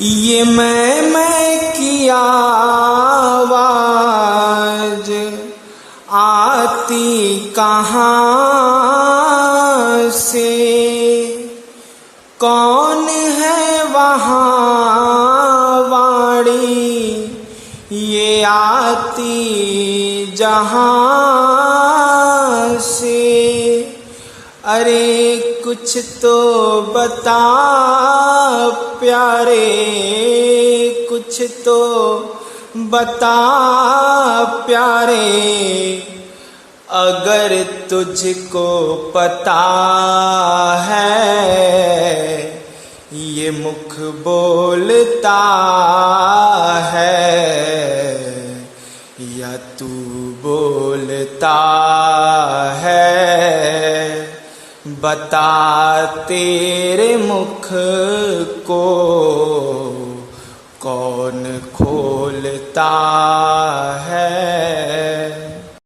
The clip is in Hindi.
ये मैं की आवाज आती कहाँ से, कौन है वहाँ वाणी ये आती जहाँ से। अरे कुछ तो बता प्यारे, कुछ तो बता प्यारे, अगर तुझको पता है ये मुख बोलता है या तू बोलता है, बता तेरे मुख को कौन खोलता